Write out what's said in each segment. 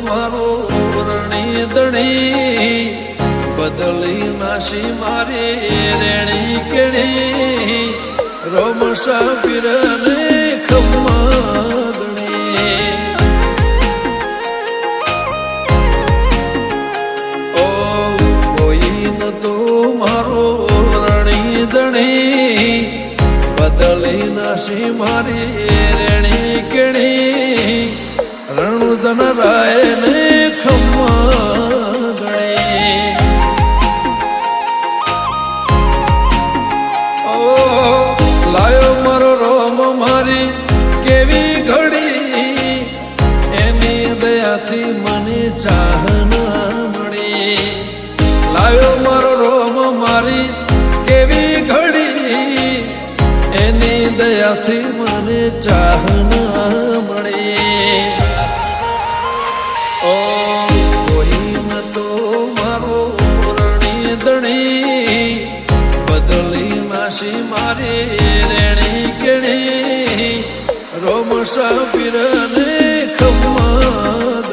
મારો રણી દણી બદલી નાશી મારી રેણી કેણી રોમસા પીરને ખમ્માગણી ઓ કોઈ ન તો મારો રણી દણી બદલી નાશી મારી રેણી કેણી રણુદન રાય ને ખમ્માગણી લાયો મારો રોમ મારી કેવી ઘડી એની દયાથી મને ચાહના મળી લાયો મારો રોમ મારી કેવી ઘડી એની દયાથી મને ચાહના મળી ઓ કોઈ ન તો મારો રણી દણી બદલી નાશી મારી રેણી કેણી રોમસા પીરને ખમ્માગણી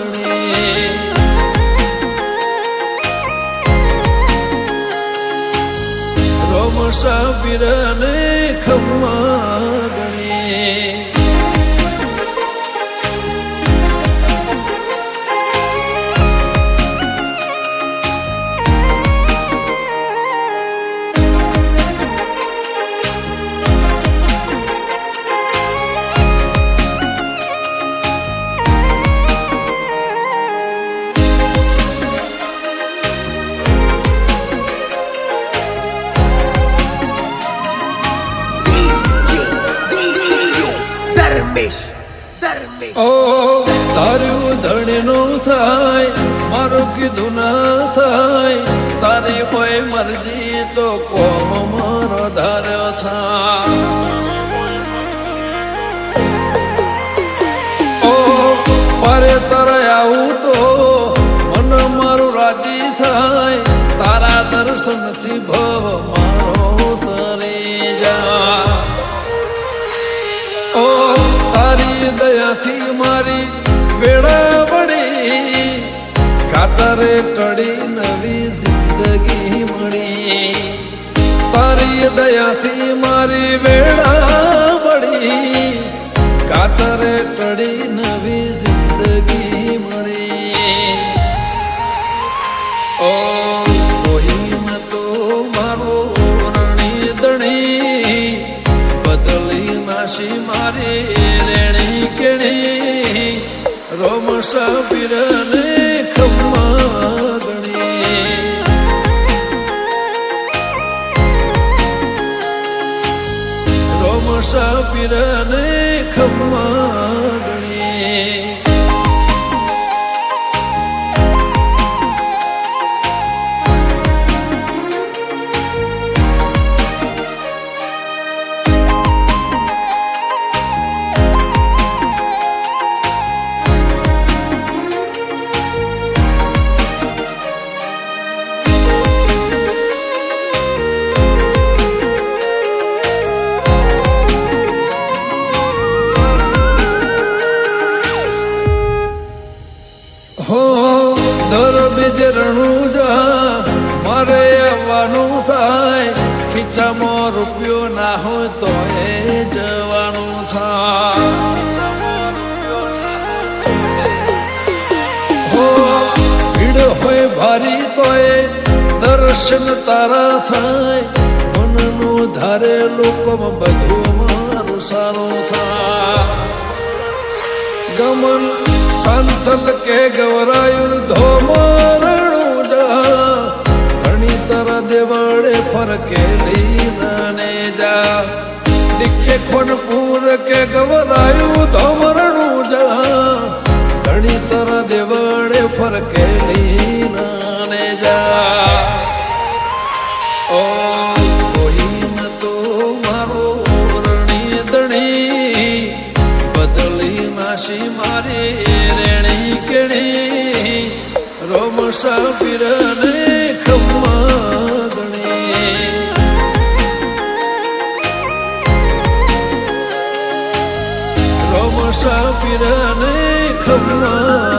રોમસા પીરને ખમ્માગણી ઓ તારું ધણીનું થાય મારું કીધું ના થાય તારી હોય મરજી તો કોમ મારો ધાર્યો થાય ઓ પારે તારે આવું તો મન મારું રાજી થાય તારા દર્શનથી ભવ મારો તરી જા ઓ તારી દયાથી મારી વેળા વળી ખાતરે ટળી નવી જિંદગી મળી તારી દયાથી મારી વેળા વળી ખાતરે ટળી નવી જિંદગી મળી ઓ કોઈ ન તો મારો રણી દણી બદલી નાશી મારી રેણી કેણી રોમસા પીરને ખમ્માગણી રોમસા પીરને ખમ્માગણી હો દર બીજે રણુજા મારે આવવાનું થાય ખીચામાં રૂપિયો ના હોય તો એ જવાનું થાય હો ભીડ હોય ભારી તો એ દર્શન તારા થાય મનનું ધારે લોકોમાં બધું મારું સારું થાય ગમન સંથલ કે ગવરાયું ધોમરણું જા ઘણી તર દેવાડે ફરકેલી નાને જા દીખે ખોનપુર કે ગવરાયું ધોમરણું જા ઘણી તર દેવાડે ફરકેલી નાને જા ઓ કોઈ ન તો મારો રણી દણી બદલી નાશી મારી રેણી કેણી રોમસા પીરને ખમ્માગણી રોમસા પીરને ખમ્માગણી